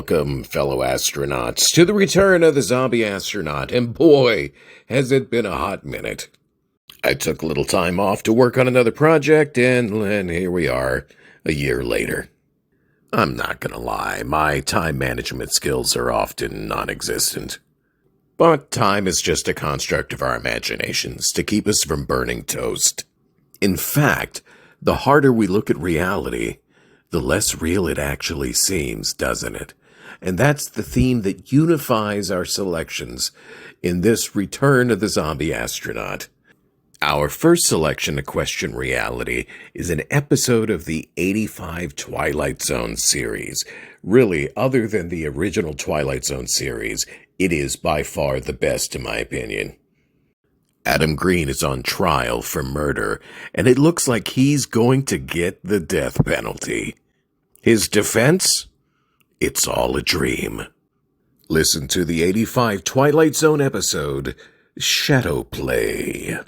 Welcome, fellow astronauts, to the return of the zombie astronaut, and boy, has it been a hot minute. I took a little time off to work on another project, and here we are, a year later. I'm not gonna lie, my time management skills are often non-existent. But time is just a construct of our imaginations to keep us from burning toast. In fact, the harder we look at reality, the less real it actually seems, doesn't it? And that's the theme that unifies our selections in this Return of the Zombie Astronaut. Our first selection to question reality is an episode of the 85 Twilight Zone series. Really, other than the original Twilight Zone series, it is by far the best in my opinion. Adam Green is on trial for murder, and it looks like he's going to get the death penalty. His defense? It's all a dream. Listen to the 85 Twilight Zone episode, Shadow Play.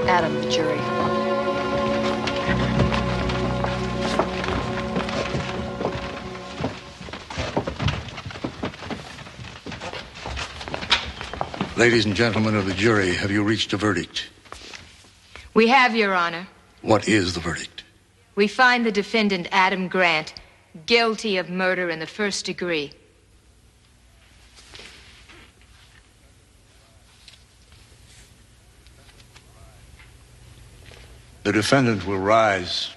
Adam, the jury. Ladies and gentlemen of the jury, have you reached a verdict? We have, Your Honor. What is the verdict? We find the defendant, Adam Grant, guilty of murder in the first degree. The defendant will rise.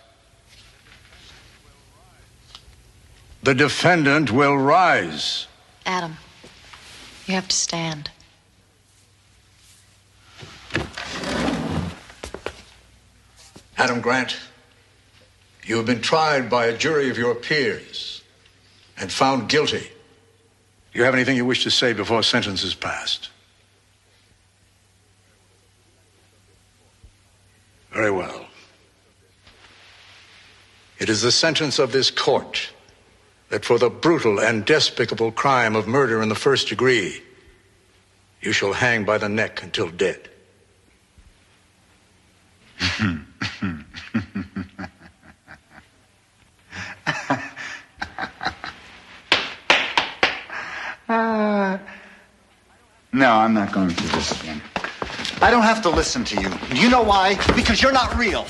The defendant will rise. Adam, you have to stand. Adam Grant, you have been tried by a jury of your peers and found guilty. Do you have anything you wish to say before sentence is passed? Very well. It is the sentence of this court that for the brutal and despicable crime of murder in the first degree, you shall hang by the neck until dead. No, I'm not going through this again. I don't have to listen to you. Do you know why? Because you're not real.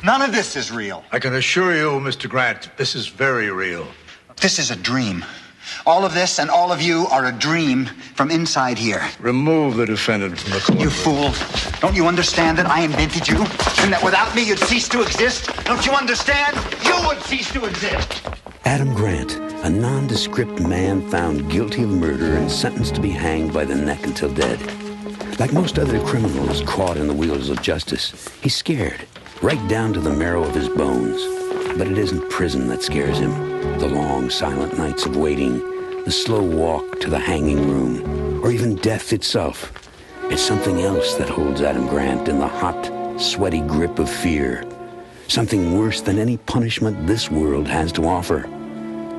None of this is real. I can assure you, Mr. Grant, this is very real. This is a dream. All of this and all of you are a dream from inside here. Remove the defendant from the courtroom. You fool. Don't you understand that I invented you? And that without me you'd cease to exist? Don't you understand? You would cease to exist. Adam Grant, a nondescript man found guilty of murder and sentenced to be hanged by the neck until dead. Like most other criminals caught in the wheels of justice, he's scared, right down to the marrow of his bones. But it isn't prison that scares him. The long, silent nights of waiting, the slow walk to the hanging room, or even death itself. It's something else that holds Adam Grant in the hot, sweaty grip of fear. Something worse than any punishment this world has to offer.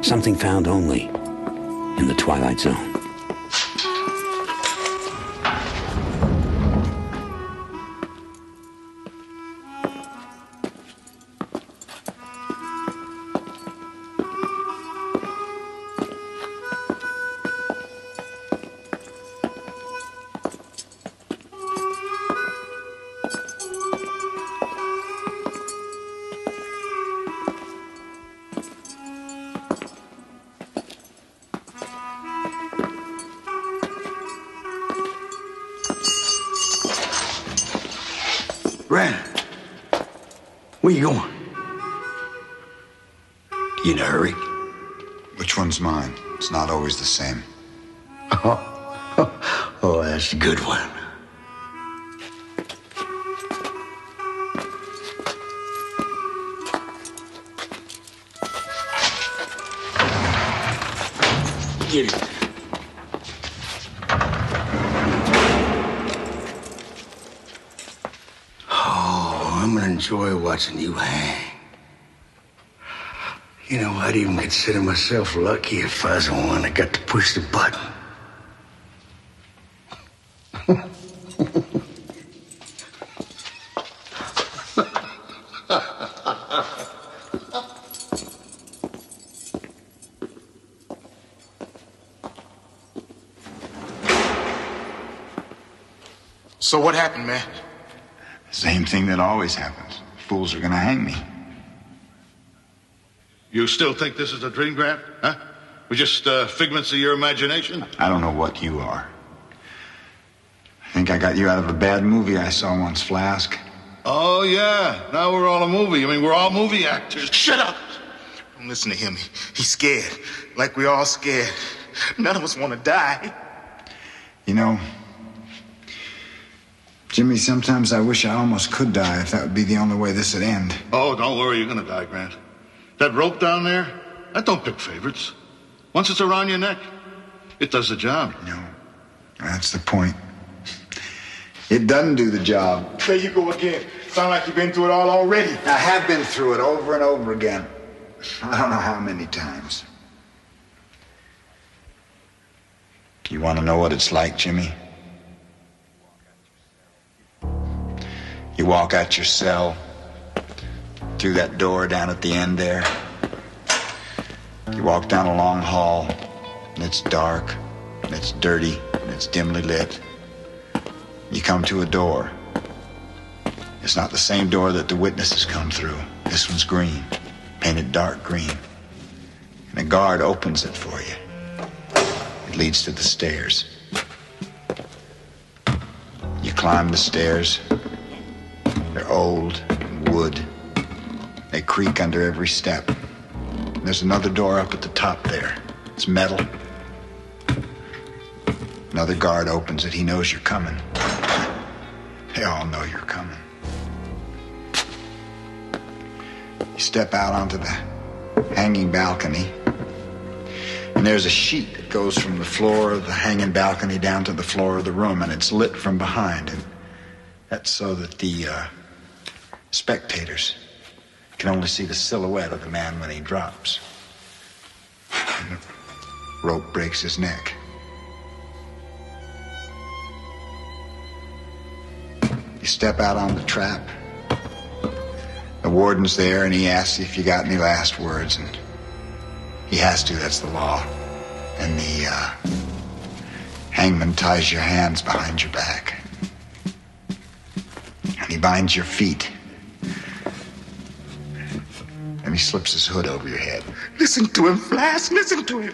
Something found only in the Twilight Zone. Grant, where you going? You in a hurry? Which one's mine? It's not always the same. Oh, that's a good one. Get it. enjoy watching you hang. You know, I'd even consider myself lucky if I was the one that got to push the button. So what happened, man? Same thing that always happens. Fools are gonna hang me. You still think this is a dream, Grant? Huh? We're just figments of your imagination? I don't know what you are. I think I got you out of a bad movie I saw once, Flask. Oh, yeah. Now we're all a movie. I mean, we're all movie actors. Shut up! Don't listen to him. He's scared. Like we all scared. None of us want to die. You know, Jimmy, sometimes I wish I almost could die if that would be the only way this would end. Oh, don't worry. You're going to die, Grant. That rope down there, that don't pick favorites. Once it's around your neck, it does the job. No, that's the point. It doesn't do the job. There you go again. Sound like you've been through it all already. I have been through it over and over again. I don't know how many times. You want to know what it's like, Jimmy? You walk out your cell, through that door down at the end there. You walk down a long hall, and it's dark, and it's dirty, and it's dimly lit. You come to a door. It's not the same door that the witnesses come through. This one's green, painted dark green. And a guard opens it for you. It leads to the stairs. You climb the stairs. They're old and wood. They creak under every step. And there's another door up at the top there. It's metal. Another guard opens it. He knows you're coming. They all know you're coming. You step out onto the hanging balcony. And there's a sheet that goes from the floor of the hanging balcony down to the floor of the room. And it's lit from behind. And that's so that the spectators can only see the silhouette of the man when he drops. And the rope breaks his neck. You step out on the trap. The warden's there, and he asks if you got any last words, and he has to, that's the law. And the hangman ties your hands behind your back. And he binds your feet. And he slips his hood over your head. Listen to him, Flask. Listen to him.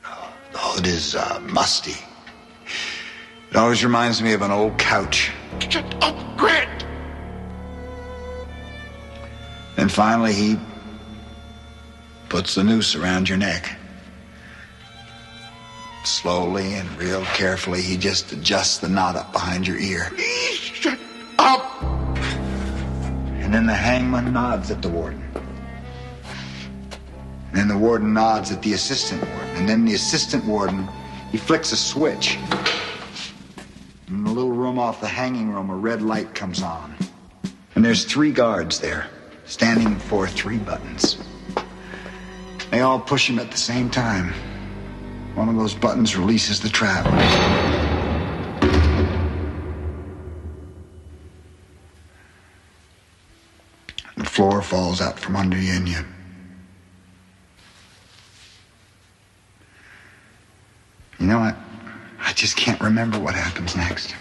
The hood is musty. It always reminds me of an old couch. Shut up, Grant. Then finally he puts the noose around your neck. Slowly and real carefully, he just adjusts the knot up behind your ear. Shut up. And then the hangman nods at the warden. And then the warden nods at the assistant warden. And then the assistant warden, he flicks a switch. In the little room off the hanging room, a red light comes on. And there's 3 guards there, standing for 3 buttons. They all push him at the same time. One of those buttons releases the trap. The floor falls out from under you, and you know what? I just can't remember what happens next.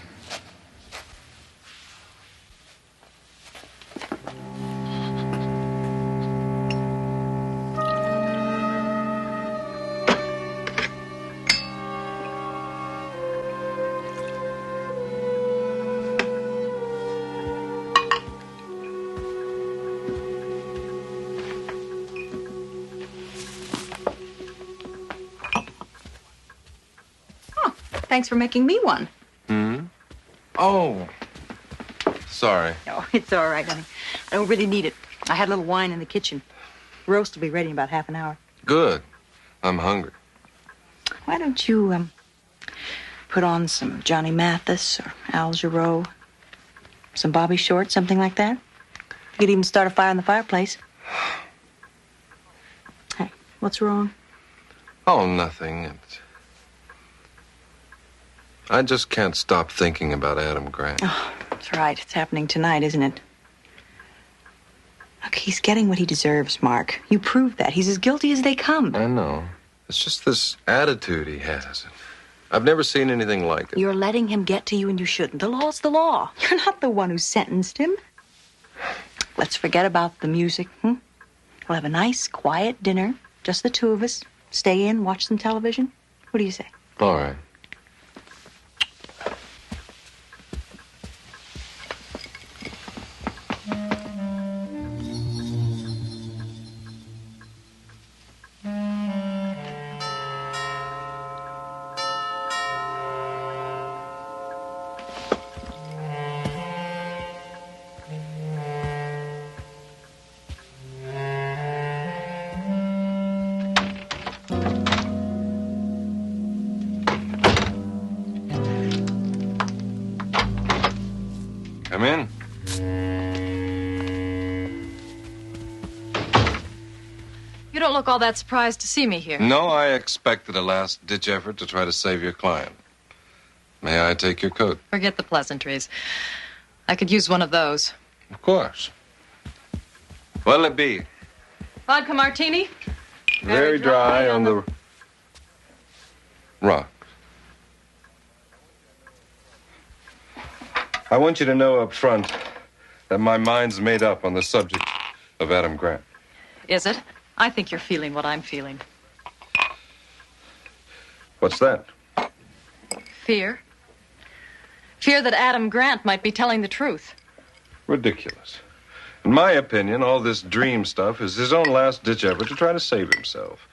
Thanks for making me one. Hmm? Oh, sorry. Oh, it's all right, honey. I don't really need it. I had a little wine in the kitchen. Roast will be ready in about half an hour. Good. I'm hungry. Why don't you, put on some Johnny Mathis or Al Jarreau? Some bobby shorts, something like that. You could even start a fire in the fireplace. Hey, what's wrong? Oh, nothing. I just can't stop thinking about Adam Grant. Oh, that's right. It's happening tonight, isn't it? Look, he's getting what he deserves, Mark. You proved that. He's as guilty as they come. I know. It's just this attitude he has. I've never seen anything like it. You're letting him get to you, and you shouldn't. The law's the law. You're not the one who sentenced him. Let's forget about the music, We'll have a nice, quiet dinner. Just the two of us. Stay in, watch some television. What do you say? All right. Come in. You don't look all that surprised to see me here. No, I expected a last-ditch effort to try to save your client. May I take your coat? Forget the pleasantries. I could use one of those. Of course. What'll it be? Vodka martini? Very dry on the rock. I want you to know up front that my mind's made up on the subject of Adam Grant. Is it? I think you're feeling what I'm feeling. What's that? Fear. Fear that Adam Grant might be telling the truth. Ridiculous. In my opinion, all this dream stuff is his own last-ditch effort to try to save himself.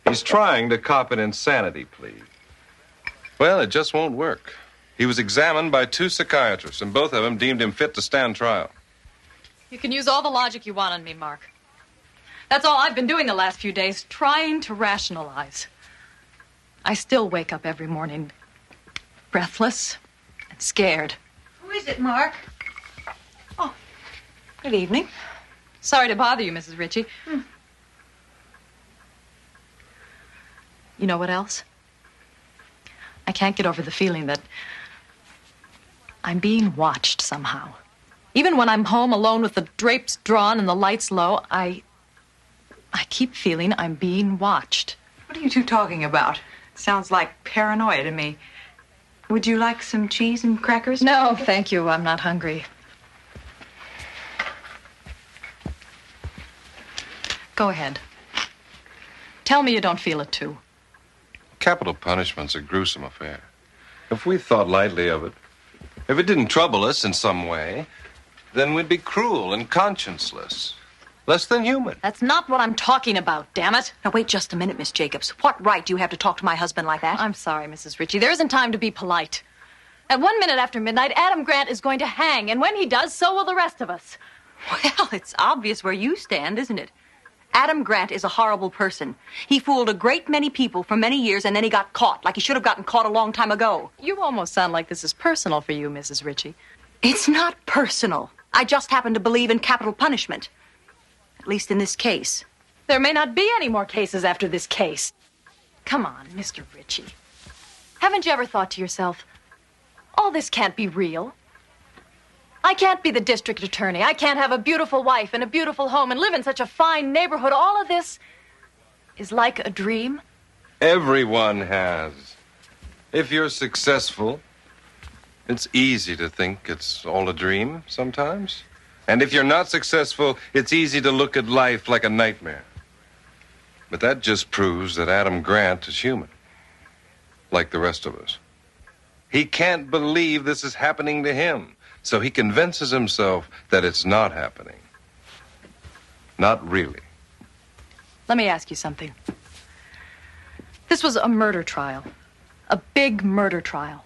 He's trying to cop an insanity plea. Well, it just won't work. He was examined by 2 psychiatrists, and both of them deemed him fit to stand trial. You can use all the logic you want on me, Mark. That's all I've been doing the last few days, trying to rationalize. I still wake up every morning breathless and scared. Who is it, Mark? Oh, good evening. Sorry to bother you, Mrs. Ritchie. You know what else? I can't get over the feeling that I'm being watched somehow. Even when I'm home alone with the drapes drawn and the lights low, I keep feeling I'm being watched. What are you two talking about? Sounds like paranoia to me. Would you like some cheese and crackers? No, thank you. I'm not hungry. Go ahead. Tell me you don't feel it, too. Capital punishment's a gruesome affair. If we thought lightly of it, if it didn't trouble us in some way, then we'd be cruel and conscienceless. Less than human. That's not what I'm talking about, damn it. Now, wait just a minute, Miss Jacobs. What right do you have to talk to my husband like that? I'm sorry, Mrs. Ritchie. There isn't time to be polite. At 1 minute after midnight, Adam Grant is going to hang, and when he does, so will the rest of us. Well, it's obvious where you stand, isn't it? Adam Grant is a horrible person. He fooled a great many people for many years, and then he got caught, like he should have gotten caught a long time ago. You almost sound like this is personal for you, Mrs. Ritchie. It's not personal. I just happen to believe in capital punishment. At least in this case. There may not be any more cases after this case. Come on, Mr. Ritchie. Haven't you ever thought to yourself, all this can't be real? I can't be the district attorney. I can't have a beautiful wife and a beautiful home and live in such a fine neighborhood. All of this is like a dream. Everyone has. If you're successful, it's easy to think it's all a dream sometimes. And if you're not successful, it's easy to look at life like a nightmare. But that just proves that Adam Grant is human, like the rest of us. He can't believe this is happening to him, so he convinces himself that it's not happening. Not really. Let me ask you something. This was a murder trial. A big murder trial.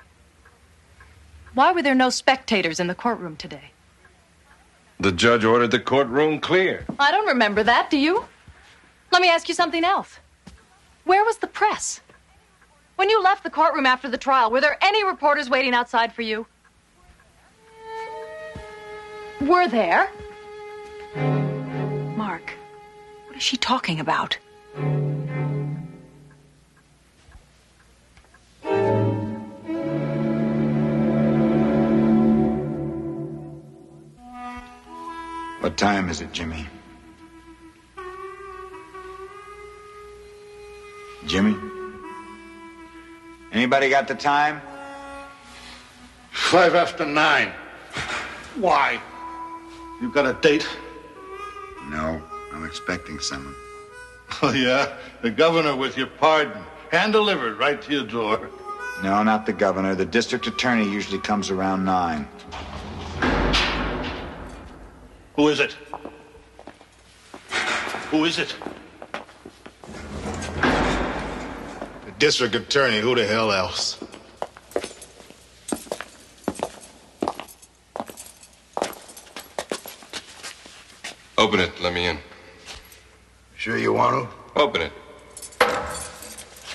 Why were there no spectators in the courtroom today? The judge ordered the courtroom clear. I don't remember that, do you? Let me ask you something else. Where was the press? When you left the courtroom after the trial, were there any reporters waiting outside for you? were there. Mark, what is she talking about? What time is it, Jimmy? Jimmy? Anybody got the time? 9:05. Why? You got a date? No, I'm expecting someone. Oh, yeah? The governor with your pardon. Hand delivered right to your door. No, not the governor. The district attorney usually comes around 9. Who is it? Who is it? The district attorney. Who the hell else? Open it. Let me in. Sure you want to? Open it.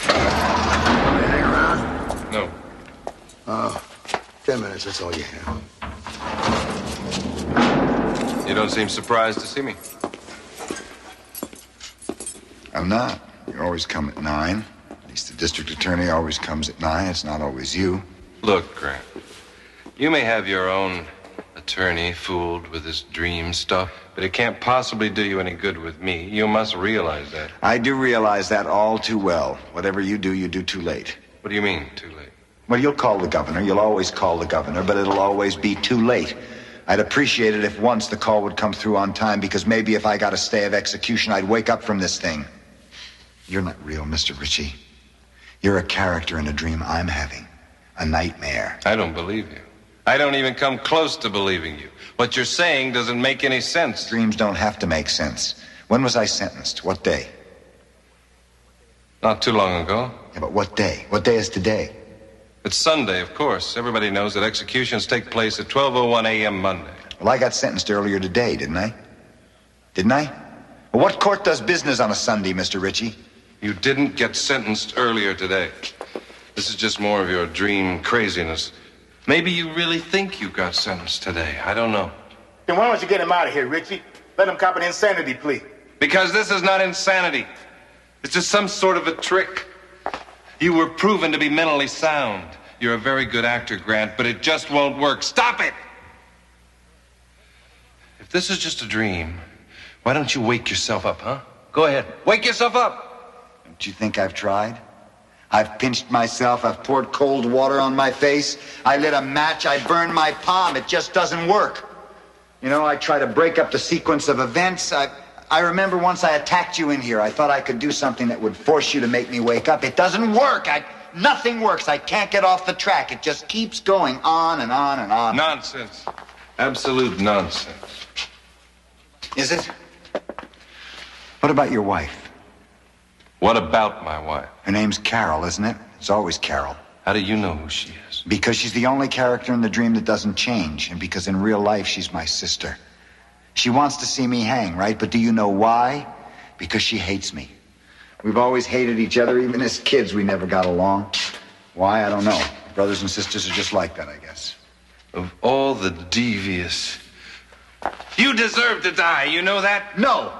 Hang around? No. 10 minutes, that's all you have. You don't seem surprised to see me. I'm not. You always come at 9. At least the district attorney always comes at 9. It's not always you. Look, Grant. You may have your own attorney fooled with his dream stuff, but it can't possibly do you any good with me. You must realize that. I do realize that all too well. Whatever you do too late. What do you mean, too late? Well, you'll call the governor. You'll always call the governor, but it'll always be too late. I'd appreciate it if once the call would come through on time, because maybe if I got a stay of execution, I'd wake up from this thing. You're not real, Mr. Ritchie. You're a character in a dream I'm having. A nightmare. I don't believe you. I don't even come close to believing you. What you're saying doesn't make any sense. Dreams don't have to make sense. When was I sentenced? What day? Not too long ago. Yeah, but what day? What day is today? It's Sunday, of course. Everybody knows that executions take place at 12:01 a.m. Monday. Well, I got sentenced earlier today, didn't I? Didn't I? Well, what court does business on a Sunday, Mr. Ritchie? You didn't get sentenced earlier today. This is just more of your dream craziness. Maybe you really think you got sentenced today. I don't know. Then why don't you get him out of here, Richie? Let him cop an insanity plea. Because this is not insanity. It's just some sort of a trick. You were proven to be mentally sound. You're a very good actor, Grant, but it just won't work. Stop it! If this is just a dream, why don't you wake yourself up, huh? Go ahead. Wake yourself up! Don't you think I've tried? I've pinched myself. I've poured cold water on my face. I lit a match. I burned my palm. It just doesn't work. You know, I try to break up the sequence of events. I remember once I attacked you in here. I thought I could do something that would force you to make me wake up. It doesn't work. Nothing works. I can't get off the track. It just keeps going on and on and on. Nonsense. Absolute nonsense. Is it? What about your wife? What about my wife? Her name's Carol, isn't it? It's always Carol. How do you know who she is? Because she's the only character in the dream that doesn't change, and because in real life she's my sister. She wants to see me hang, right? But do you know why? Because she hates me. We've always hated each other. Even as kids, we never got along. Why? I don't know. Brothers and sisters are just like that, I guess. Of all the devious... You deserve to die, you know that? No!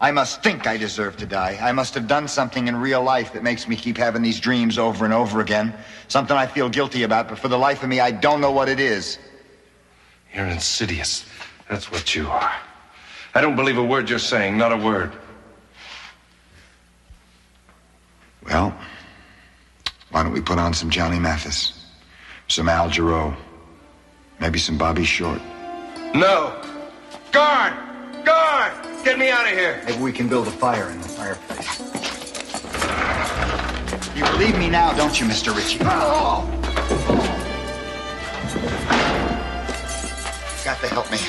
I must think I deserve to die. I must have done something in real life that makes me keep having these dreams over and over again. Something I feel guilty about, but for the life of me, I don't know what it is. You're insidious. That's what you are. I don't believe a word you're saying, not a word. Well, why don't we put on some Johnny Mathis, some Al Jarreau, maybe some Bobby Short. No! Guard! Guard! Get me out of here! Maybe we can build a fire in the fireplace. You believe me now, don't you, Mr. Ritchie? Oh! You've got to help me.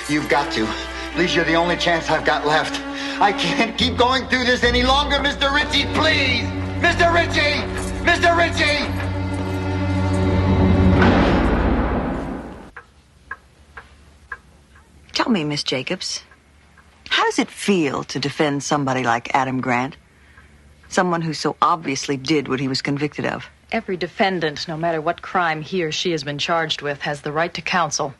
You've got to. Please, you're the only chance I've got left. I can't keep going through this any longer, Mr. Ritchie, please! Mr. Ritchie! Mr. Ritchie! Tell me, Miss Jacobs, how does it feel to defend somebody like Adam Grant? Someone who so obviously did what he was convicted of. Every defendant, no matter what crime he or she has been charged with, has the right to counsel.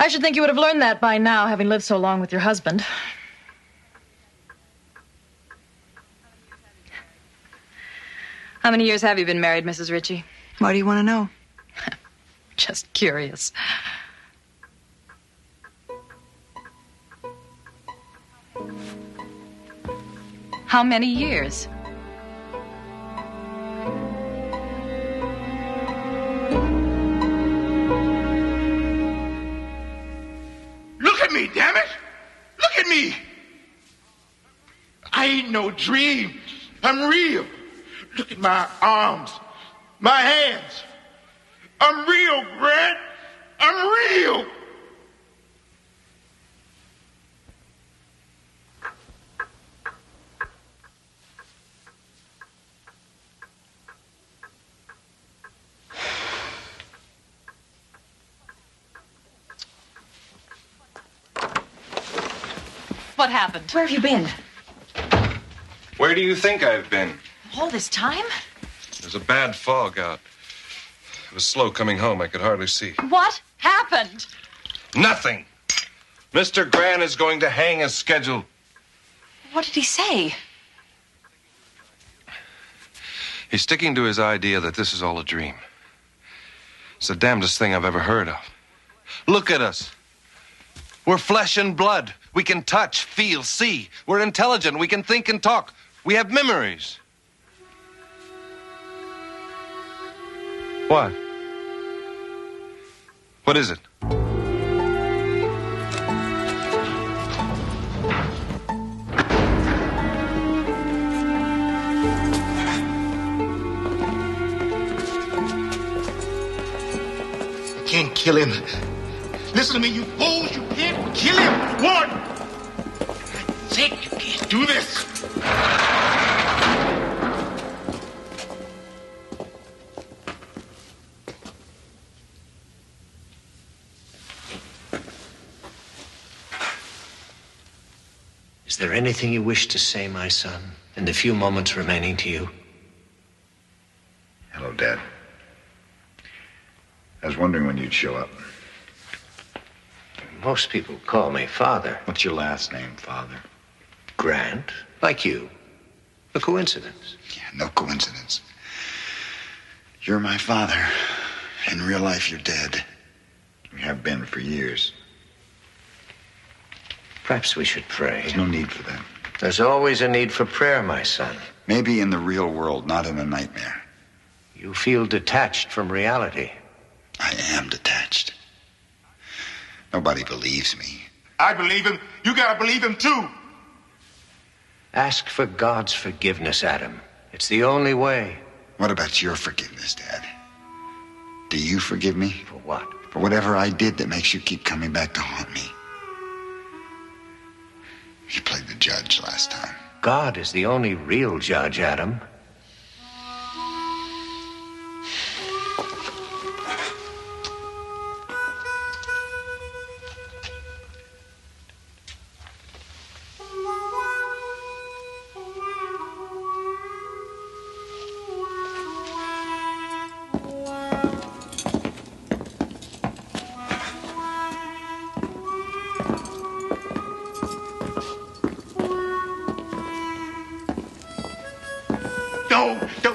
I should think you would have learned that by now, having lived so long with your husband. How many years have you been married, Mrs. Ritchie? Why do you want to know? Just curious. How many years? Look at me, damn it! Look at me! I ain't no dream. I'm real. Look at my arms, my hands. I'm real, Grant. I'm real. What happened? Where have you been? Where do you think I've been? All this time? There's a bad fog out. It was slow coming home. I could hardly see. What happened? Nothing. Mr. Grant is going to hang his schedule. What did he say? He's sticking to his idea that this is all a dream. It's the damnedest thing I've ever heard of. Look at us. We're flesh and blood. We can touch, feel, see. We're intelligent. We can think and talk. We have memories. What? What is it? You can't kill him. Listen to me, you fools. You can't kill him. One. For sake, you can't do this. Is there anything you wish to say, my son, in the few moments remaining to you? Hello, Dad. I was wondering when you'd show up. Most people call me Father. What's your last name, Father? Grant, like you. A coincidence. Yeah, no coincidence. You're my father. In real life, you're dead. You have been for years. Perhaps we should pray. There's no need for that. There's always a need for prayer, my son. Maybe in the real world, not in a nightmare. You feel detached from reality. I am detached. Nobody believes me. I believe him. You gotta believe him, too. Ask for God's forgiveness, Adam. It's the only way. What about your forgiveness, Dad? Do you forgive me? For what? For whatever I did that makes you keep coming back to haunt me. You played the judge last time. God is the only real judge, Adam.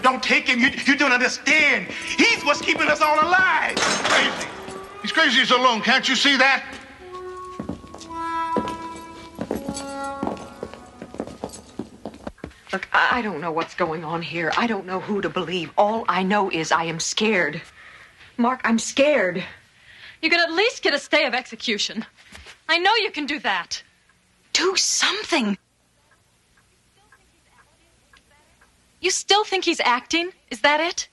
Don't take him. You don't understand. He's what's keeping us all alive. He's crazy. He's crazy as a loon. Can't you see that? Look, I don't know what's going on here. I don't know who to believe. All I know is I am scared. Mark, I'm scared. You can at least get a stay of execution. I know you can do that. Do something. You still think he's acting? Is that it?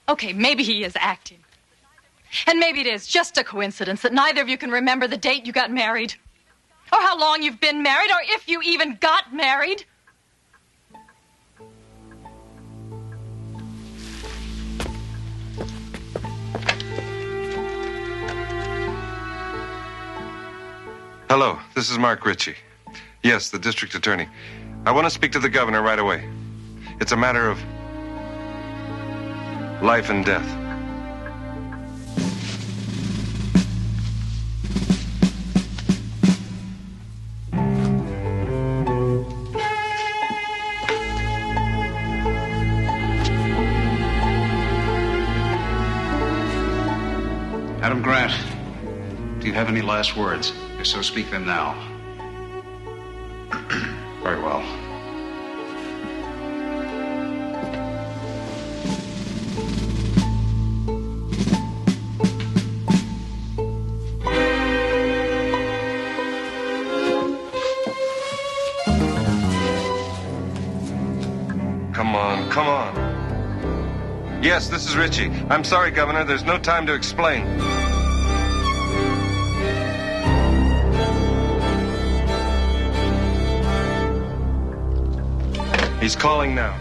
Okay, maybe he is acting. And maybe it is just a coincidence that neither of you can remember the date you got married, or how long you've been married, or if you even got married. Hello, this is Mark Ritchie. Yes, the district attorney. I want to speak to the governor right away. It's a matter of life and death. Adam Grant, do you have any last words? If so, speak them now. Very well. Come on, come on. Yes, this is Richie. I'm sorry, Governor. There's no time to explain. He's calling now.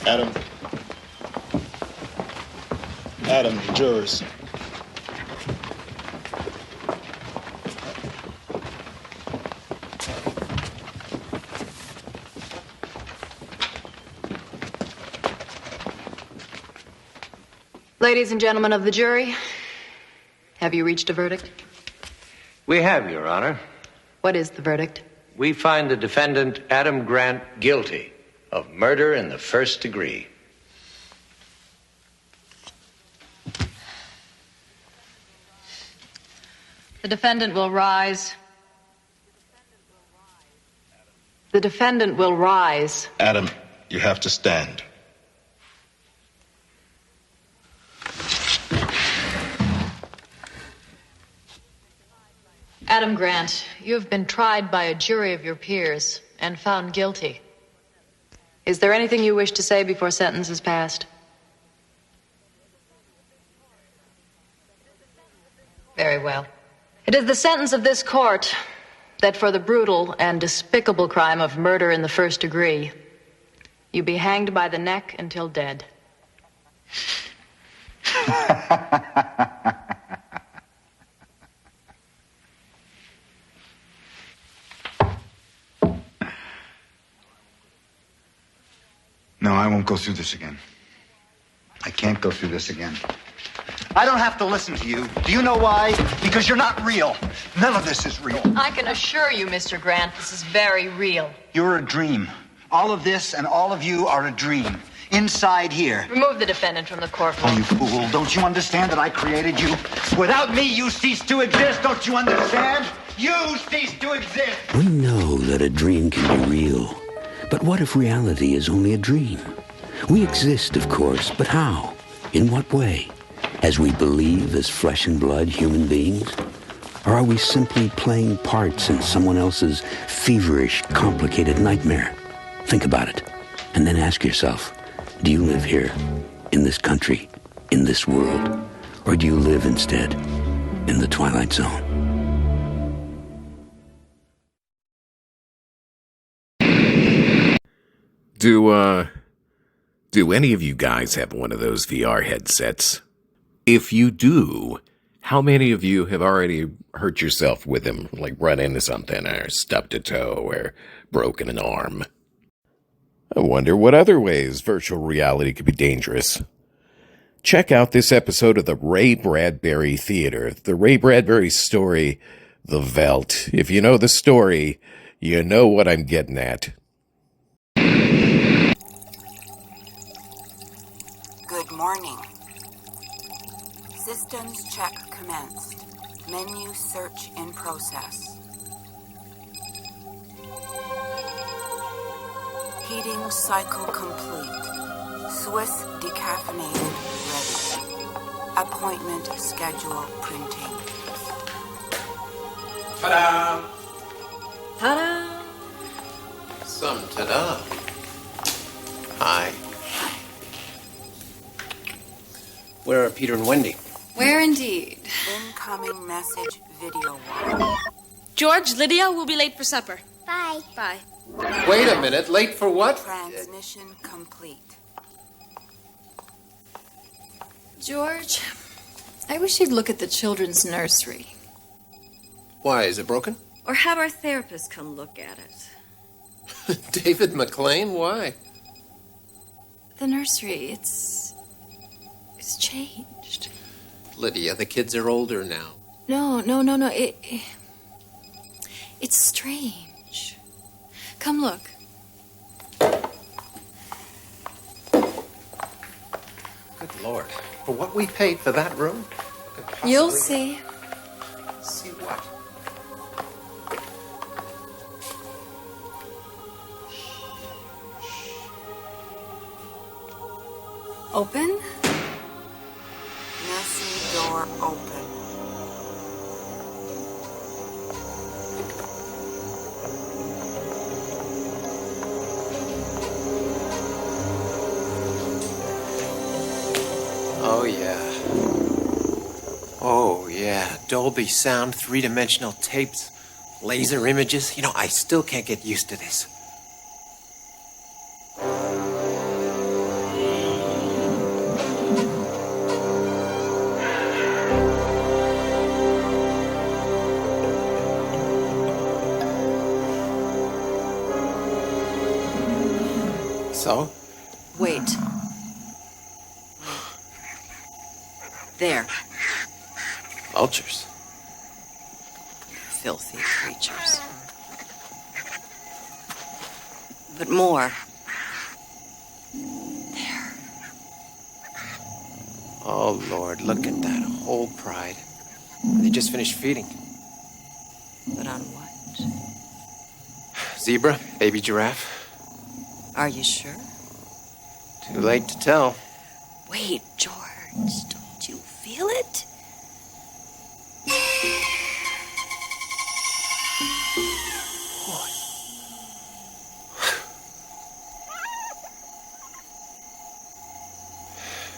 Adam. Adam, the jurors. Ladies and gentlemen of the jury, have you reached a verdict? We have, Your Honor. What is the verdict? We find the defendant, Adam Grant, guilty of murder in the first degree. The defendant will rise. The defendant will rise. Adam, you have to stand. Adam Grant, you have been tried by a jury of your peers and found guilty. Is there anything you wish to say before sentence is passed? Very well. It is the sentence of this court that for the brutal and despicable crime of murder in the first degree, you be hanged by the neck until dead. No, I won't go through this again. I can't go through this again. I don't have to listen to you. Do you know why? Because you're not real. None of this is real. I can assure you, Mr. Grant, this is very real. You're a dream. All of this and all of you are a dream. Inside here. Remove the defendant from the courtroom. Oh, you fool. Don't you understand that I created you? Without me, you cease to exist. Don't you understand? You cease to exist. We know that a dream can be real. But what if reality is only a dream? We exist, of course, but how? In what way? As we believe as flesh and blood human beings? Or are we simply playing parts in someone else's feverish, complicated nightmare? Think about it, and then ask yourself, do you live here, in this country, in this world, or do you live instead in the Twilight Zone? Do any of you guys have one of those VR headsets? If you do, how many of you have already hurt yourself with them, like run into something or stubbed a toe or broken an arm? I wonder what other ways virtual reality could be dangerous. Check out this episode of the Ray Bradbury Theater, the Ray Bradbury story, The Veldt. If you know the story, you know what I'm getting at. Good morning. Systems check commenced. Menu search in process. Heating cycle complete. Swiss decaffeinated ready. Appointment schedule printing. Ta-da! Ta-da! Some ta-da. Hi. Where are Peter and Wendy? Where indeed? Incoming message video wall. George, Lydia, we'll be late for supper. Bye. Bye. Wait a minute, late for what? Transmission complete. George, I wish you'd look at the children's nursery. Why, is it broken? Or have our therapist come look at it. David McLean, why? The nursery, it's changed. Lydia, the kids are older now. No. It's strange. Come look. Good Lord. For what we paid for that room? You'll see. See what? Open? Nursery door open. Oh, yeah. Oh, yeah. Dolby sound, three-dimensional tapes, laser images. You know, I still can't get used to this. So? Wait. There. Vultures. Filthy creatures. But more. There. Oh, Lord, look at that whole pride. They just finished feeding. But on what? Zebra, baby giraffe. Are you sure? Too late to tell. Wait, George. Don't you feel it?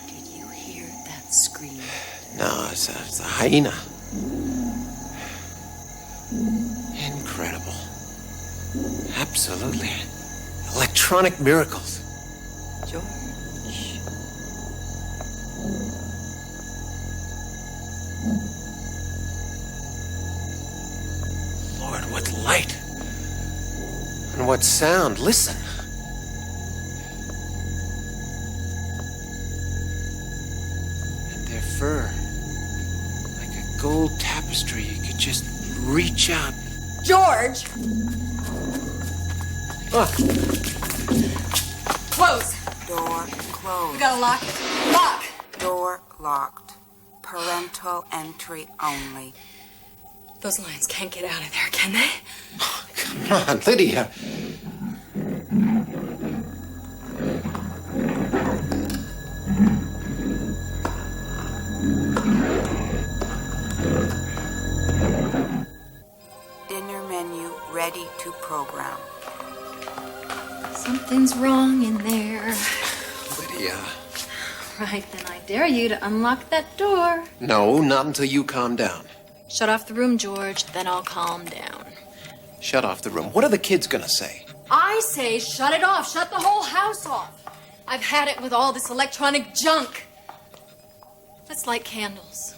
Did you hear that scream? No, it's a hyena. Incredible. Absolutely. Electronic miracles. George. Lord, what light. And what sound. Listen. And their fur. Like a gold tapestry. You could just reach out. George! Ah. Close. Door closed. We gotta lock it. Lock! Door locked. Parental entry only. Those lions can't get out of there, can they? Come on, Lydia. Dinner menu ready to program. Something's wrong in there. Lydia. Right, then I dare you to unlock that door. No, not until you calm down. Shut off the room, George, then I'll calm down. Shut off the room. What are the kids gonna say? I say shut it off. Shut the whole house off. I've had it with all this electronic junk. Let's light candles.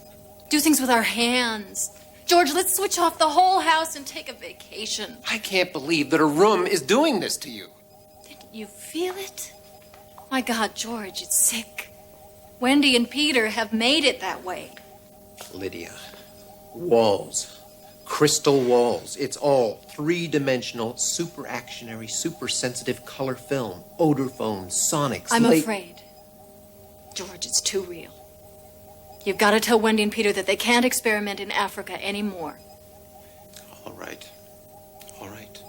Do things with our hands. George, let's switch off the whole house and take a vacation. I can't believe that a room is doing this to you. Didn't you feel it? My God, George, it's sick. Wendy and Peter have made it that way. Lydia, walls. Crystal walls. It's all three-dimensional, super-actionary, super-sensitive color film, odor foams, sonics. I'm afraid. George, it's too real. You've got to tell Wendy and Peter that they can't experiment in Africa anymore. All right. All right.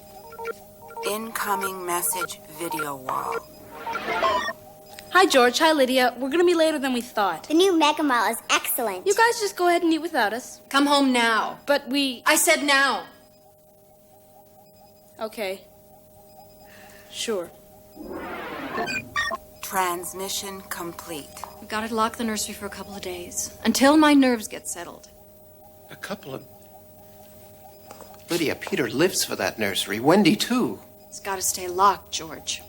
Incoming message video wall. Hi, George. Hi, Lydia. We're gonna be later than we thought. The new Mega Mall is excellent. You guys just go ahead and eat without us. Come home now. But we... I said now. Okay. Sure. Transmission complete. We've got to lock the nursery for a couple of days, until my nerves get settled. A couple of... Lydia, Peter lives for that nursery. Wendy, too. It's got to stay locked, George.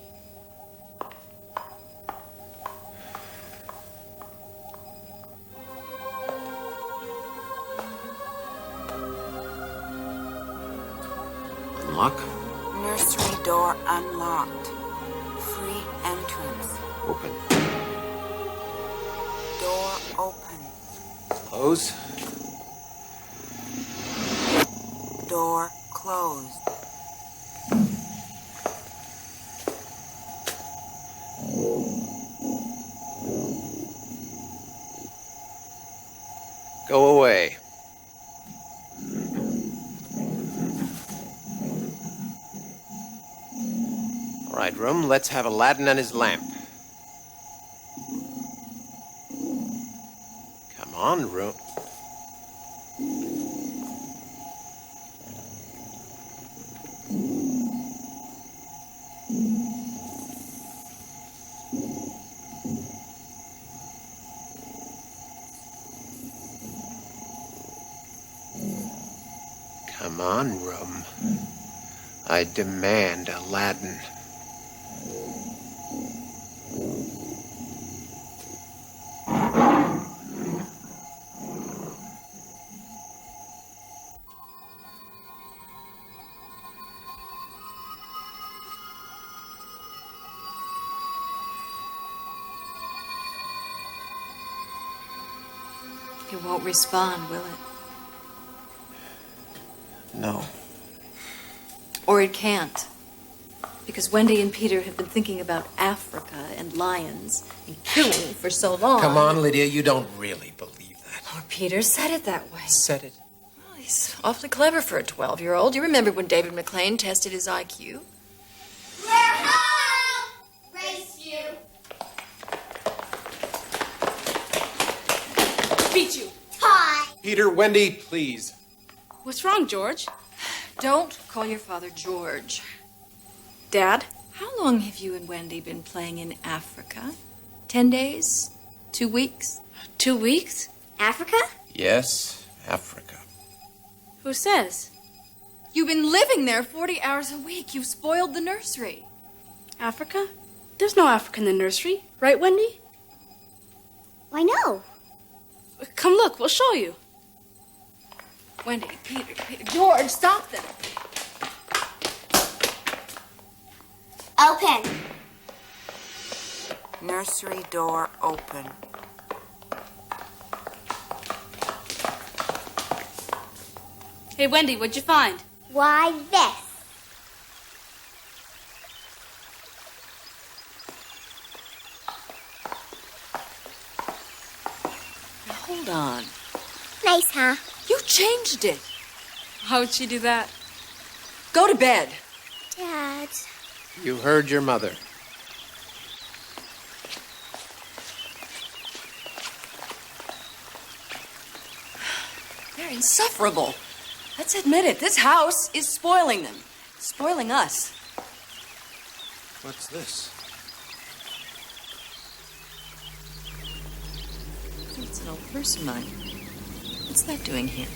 Unlock. Nursery door unlocked. Free entrance. Open. Door open. Close. Door closed. Go away. All right, room, let's have Aladdin and his lamp. Come on, room. Come on, room. I demand Aladdin. It won't respond, will it? No. Or it can't. Because Wendy and Peter have been thinking about Africa and lions and killing for so long. Come on, Lydia, you don't really believe that. Or Peter said it that way. Said it. Well, he's awfully clever for a 12-year-old. You remember when David McLean tested his IQ? We're home! Race you. Beat you. Hi. Peter, Wendy, please. What's wrong, George? Don't call your father George. Dad? How long have you and Wendy been playing in Africa? 10 days? 2 weeks? 2 weeks? Africa? Yes, Africa. Who says? You've been living there 40 hours a week. You've spoiled the nursery. Africa? There's no Africa in the nursery. Right, Wendy? Why no? Come look, we'll show you. Wendy, Peter, George, stop them. Open. Nursery door open. Hey, Wendy, what'd you find? Why this? Now, hold on. Nice, huh? You changed it. How would she do that? Go to bed. Dad. You heard your mother. They're insufferable. Let's admit it. This house is spoiling them. Spoiling us. What's this? It's an old purse of mine. What's that doing here?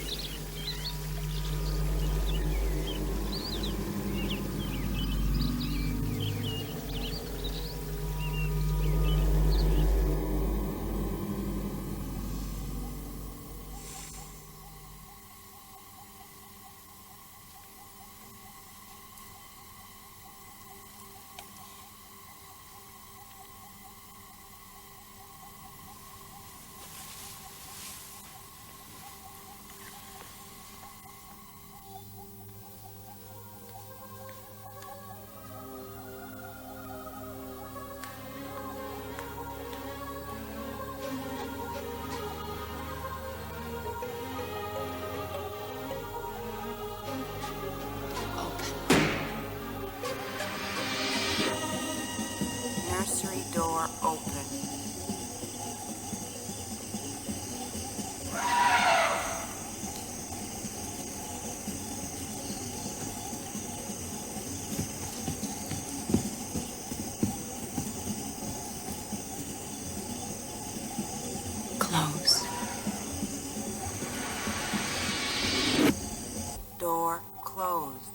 door closed.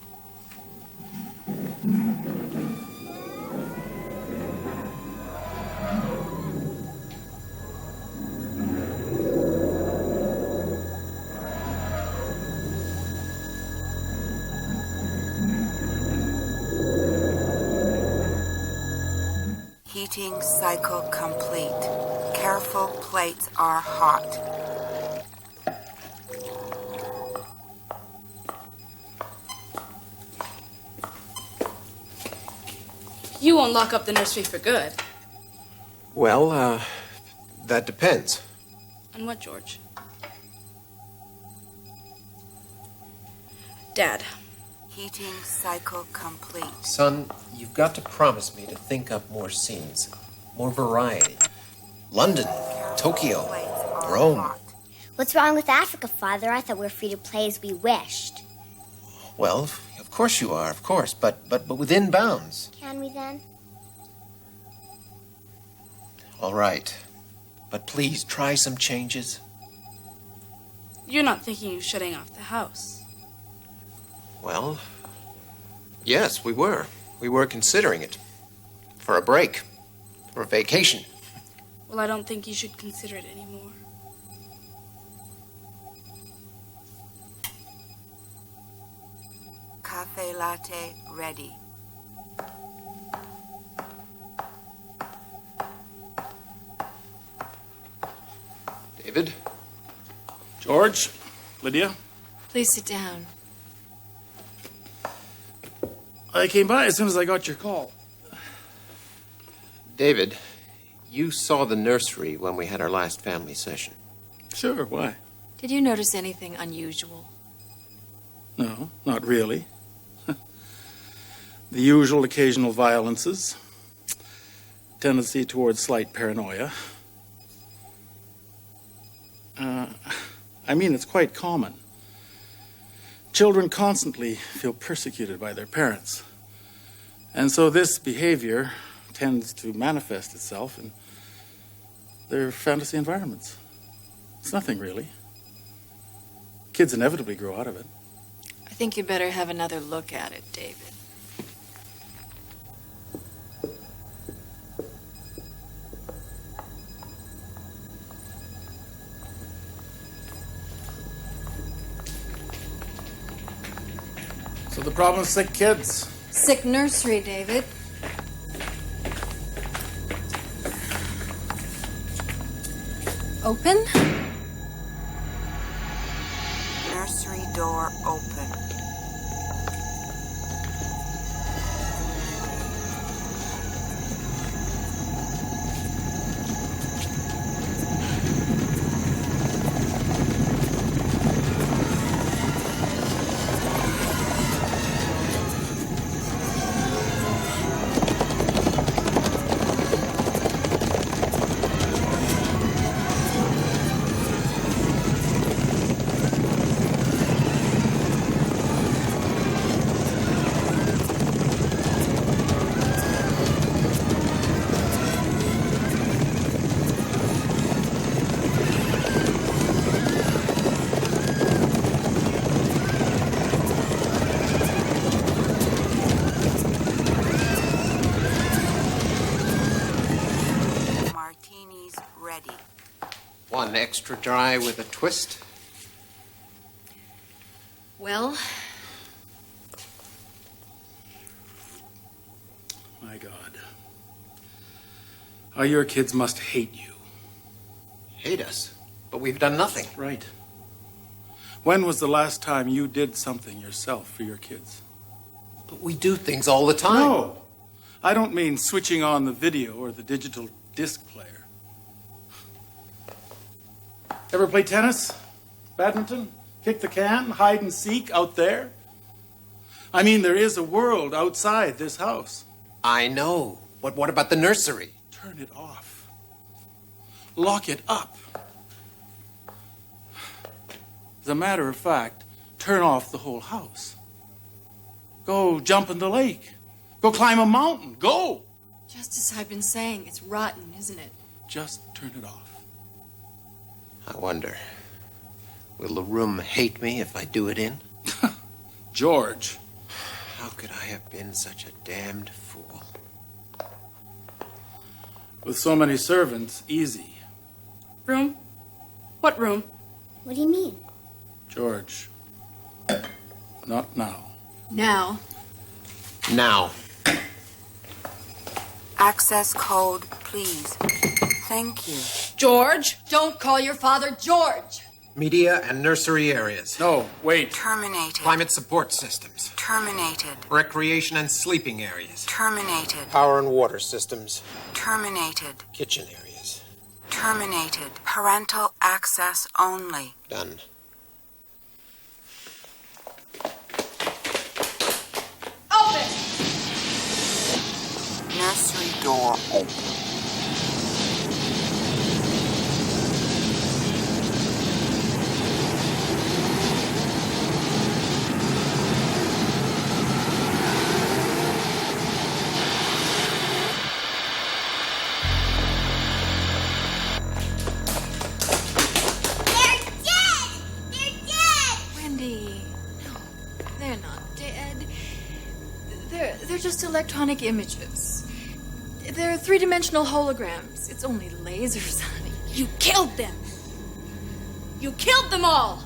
Heating cycle complete. Careful, plates are hot. You won't lock up the nursery for good. Well, that depends. On what, George? Dad. Heating cycle complete. Son, you've got to promise me to think up more scenes, more variety. London, Tokyo, Rome. What's wrong with Africa, Father? I thought we were free to play as we wished. Well, of course you are, of course, but within bounds. Can we then? All right. But please, try some changes. You're not thinking of shutting off the house. Well, yes, we were. We were considering it. For a break. For a vacation. Well, I don't think you should consider it anymore. Cafe latte ready. David? George? Lydia? Please sit down. I came by as soon as I got your call. David, you saw the nursery when we had our last family session. Sure, why? Did you notice anything unusual? No, not really. The usual occasional violences, tendency towards slight paranoia. It's quite common. Children constantly feel persecuted by their parents. And so this behavior tends to manifest itself in their fantasy environments. It's nothing, really. Kids inevitably grow out of it. I think you better have another look at it, David. So the problem's sick kids. Sick nursery, David. Open? Nursery door open. One extra dry with a twist. Well? My God. How your kids must hate you. Hate us? But we've done nothing. Right. When was the last time you did something yourself for your kids? But we do things all the time. No. I don't mean switching on the video or the digital disc player. Ever play tennis? Badminton? Kick the can? Hide and seek out there? I mean, there is a world outside this house. I know. But what about the nursery? Turn it off. Lock it up. As a matter of fact, turn off the whole house. Go jump in the lake. Go climb a mountain. Go! Just as I've been saying, it's rotten, isn't it? Just turn it off. I wonder, will the room hate me if I do it in? George. How could I have been such a damned fool? With so many servants, easy. Room? What room? What do you mean? George. Not now. Now. Now. Access code, please. Thank you. George? Don't call your father George. Media and nursery areas. No, wait. Terminated. Climate support systems. Terminated. Recreation and sleeping areas. Terminated. Power and water systems. Terminated. Kitchen areas. Terminated. Parental access only. Done. Open! Nursery door open. Wendy, no, they're not dead. They're just electronic images. They're three-dimensional holograms. It's only lasers, honey. You killed them. You killed them all.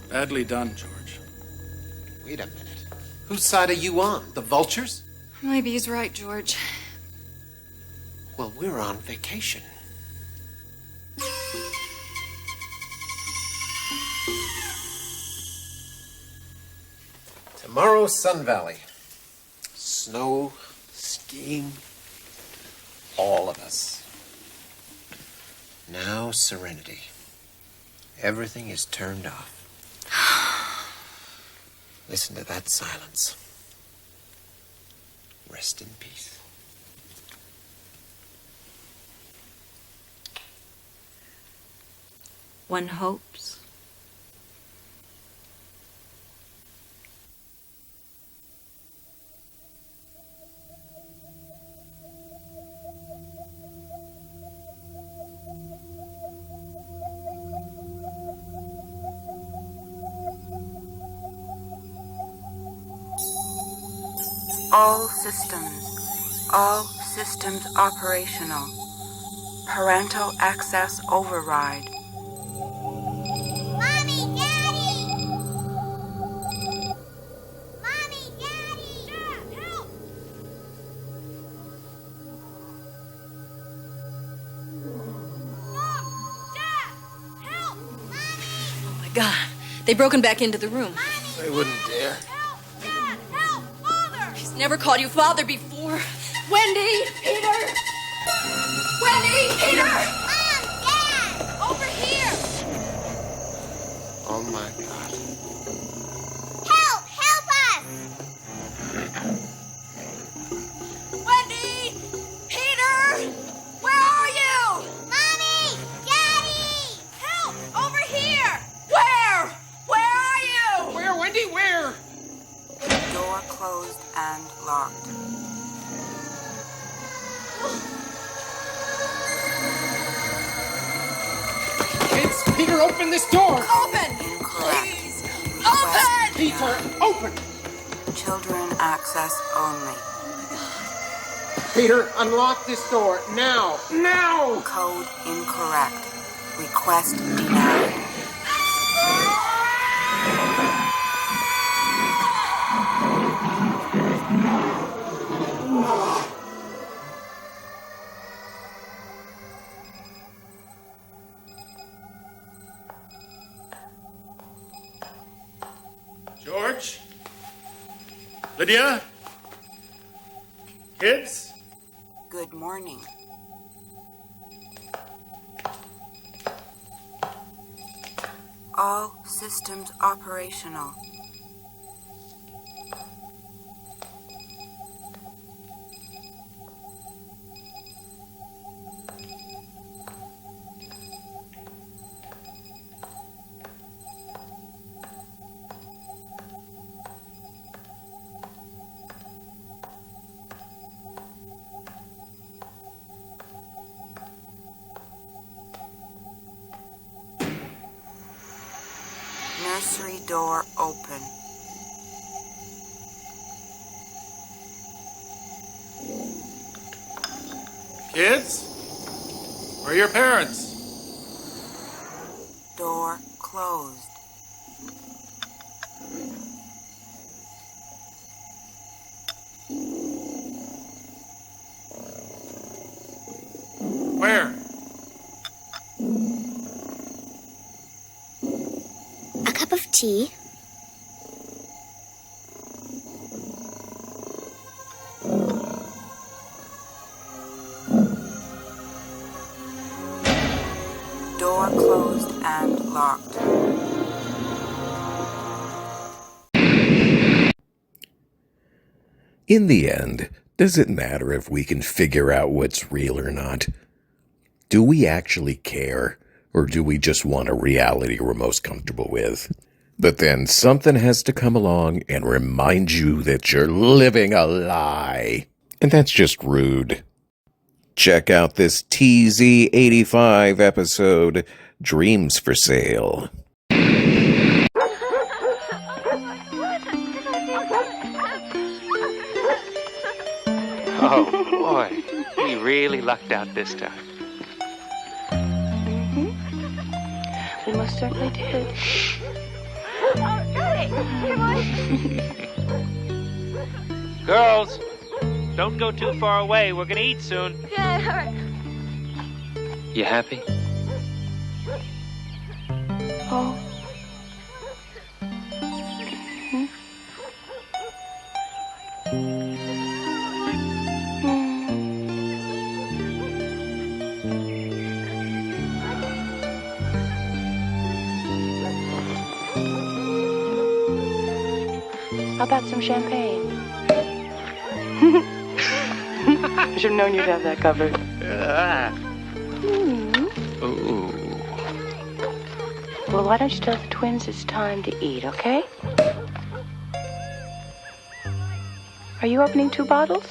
Badly done, George. Wait a minute. Whose side are you on? The vultures? Maybe he's right, George. Well, we're on vacation. Tomorrow, Sun Valley. Snow, skiing, all of us. Now, serenity. Everything is turned off. Listen to that silence. Rest in peace. One hopes. All systems operational. Parental access override. Mommy, Daddy! Mommy, Daddy! Dad, help! Mom! Dad! Help! Mommy! Oh my God, they've broken back into the room. They wouldn't dare. Dad! Help! Father! He's never called you father before. Wendy! Peter! Wendy! Peter! Mom! Dad! Over here! Oh my God. Help! Help us! Wendy! Peter! Where are you? Mommy! Daddy! Help! Over here! Where? Where are you? Where, Wendy? Where? Door closed and locked. Kids, Peter, open this door. Open! Please! Open! Peter, open! Children access only. Peter, unlock this door now. Now! Code incorrect. Request denied. George? Lydia? Kids? Good morning. All systems operational. Nursery door open. Kids? Where are your parents? Door closed. Where? A cup of tea. Door closed and locked. In the end, does it matter if we can figure out what's real or not? Do we actually care, or do we just want a reality we're most comfortable with? But then something has to come along and remind you that you're living a lie. And that's just rude. Check out this TZ85 episode, Dreams for Sale. Oh, boy. We really lucked out this time. We most certainly did. Girls, don't go too far away. We're gonna eat soon. Yeah, all right. You happy? Oh. How about some champagne? I should have known you'd have that covered. Ooh. Well, why don't you tell the twins it's time to eat, okay? Are you opening 2 bottles?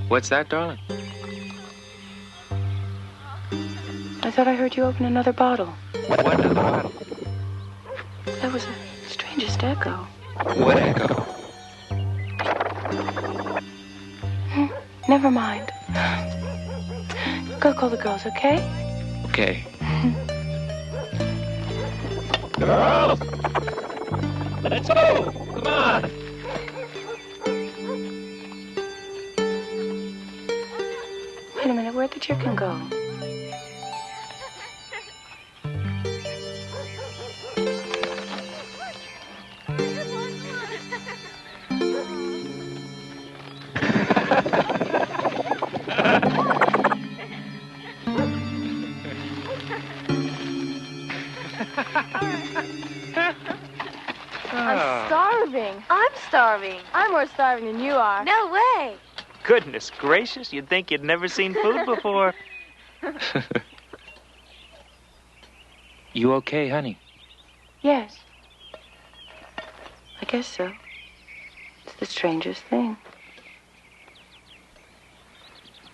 What's that, darling? I thought I heard you open another bottle. What another bottle? That was the strangest echo. What echo? Never mind. Go call the girls, okay? Okay. Girls! Let's go! Come on! Wait a minute, where'd the chicken go? I'm starving. I'm more starving than you are. No way. Goodness gracious, you'd think you'd never seen food before. You okay, honey? Yes. I guess so. It's the strangest thing.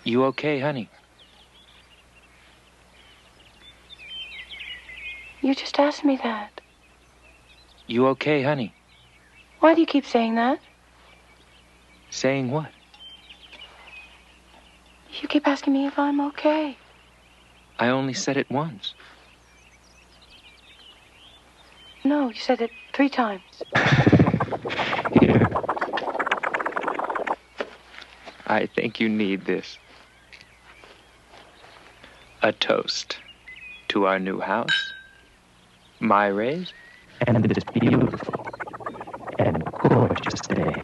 You okay, honey? You just asked me that. You okay, honey? Why do you keep saying that? Saying what? You keep asking me if I'm okay. I only said it once. No, you said it 3 times. Here. I think you need this. A toast to our new house, my raise, and this beautiful and gorgeous day.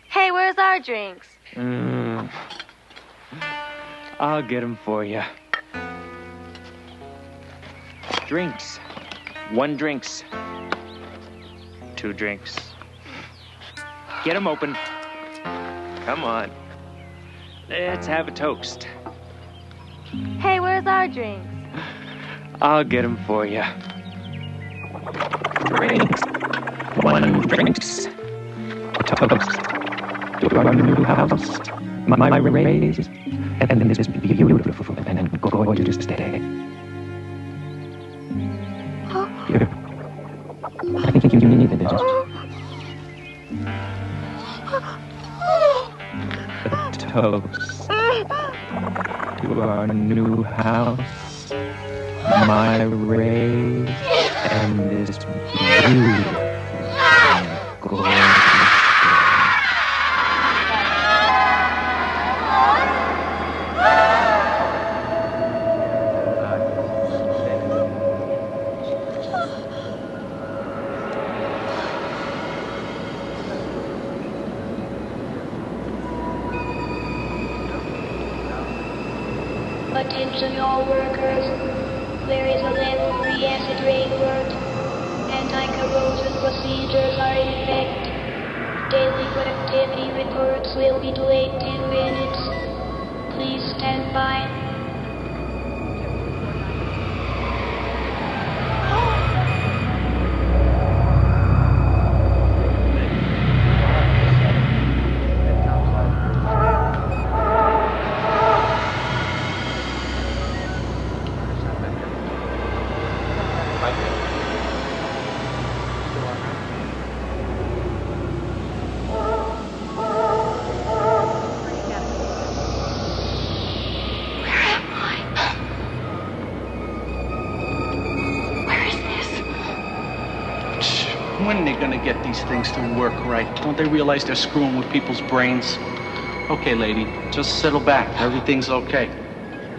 Hey, where's our drinks? I'll get them for you. Drinks. 1 drinks. 2 drinks. Get them open. Come on. Let's have a toast. Hey, where's our drinks? I'll get them for you. Drinks. 1 drinks. Toast to our new house, my raise, and this beautiful and gorgeous day. Here, this. A toast to our new house, my Ray, and this beautiful and gorgeous. Attention all workers. There is a level 3 acid rain alert. Anti-corrosion procedures are in effect. Daily productivity reports will be delayed 10 minutes. Please stand by. When are they gonna get these things to work right? Don't they realize they're screwing with people's brains? Okay, lady, just settle back. Everything's okay.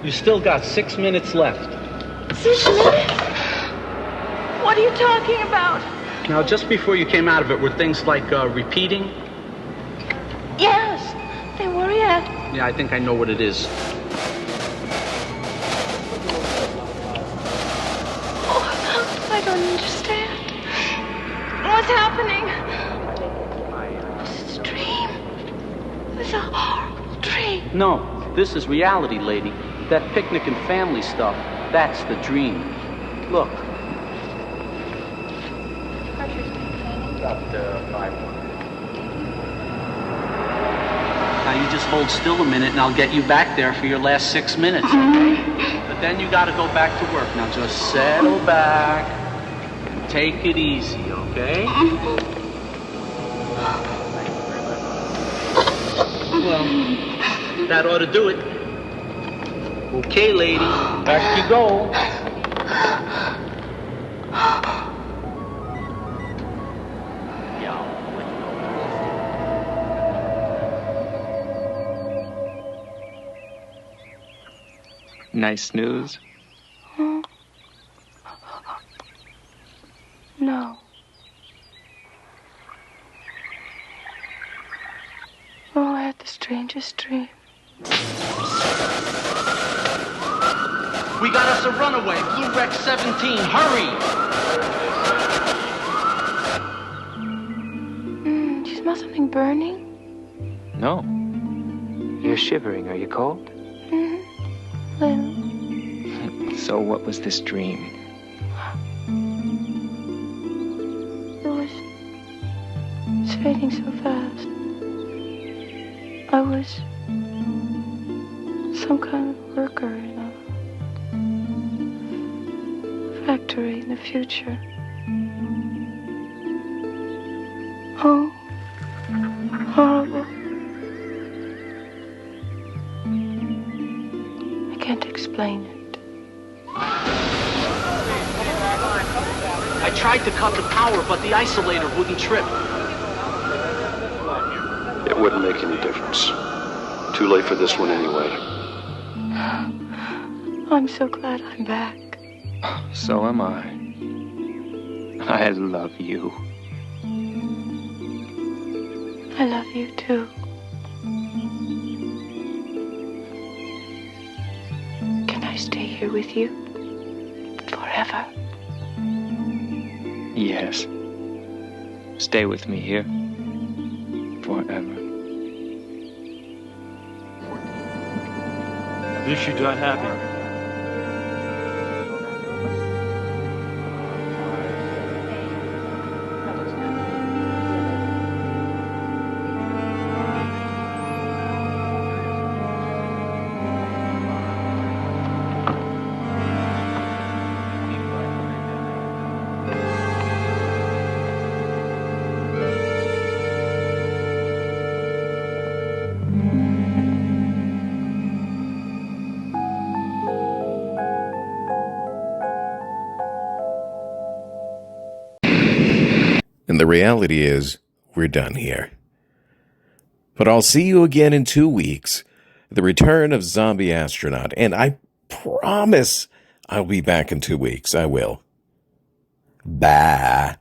You still got 6 minutes left. 6 minutes? What are you talking about? Now, just before you came out of it, were things like repeating? Yes, they were, yes. Yeah, I think I know what it is. Oh, I don't understand. What's happening? This is a dream. This is a horrible dream. No, this is reality, lady. That picnic and family stuff, that's the dream. Look. Now you just hold still a minute and I'll get you back there for your last 6 minutes, okay? But then you gotta go back to work. Now just settle back. Take it easy, okay? Well, that ought to do it. Okay, lady, back you go. Nice news? No. Oh, I had the strangest dream. We got us a runaway, Blue Rex 17, hurry! Do you smell something burning? No. You're shivering. Are you cold? Little. So what was this dream? It's fading so fast. I was some kind of worker in a factory in the future. Oh, horrible. I can't explain it. I tried to cut the power, but the isolator wouldn't trip. It wouldn't make any difference. Too late for this one anyway. I'm so glad I'm back. So am I. I love you. I love you too. Can I stay here with you? Forever? Yes. Stay with me here. Forever. Wish you died happy. And the reality is, we're done here. But I'll see you again in 2 weeks. The return of Zombie Astronaut. And I promise I'll be back in 2 weeks. I will. Bye.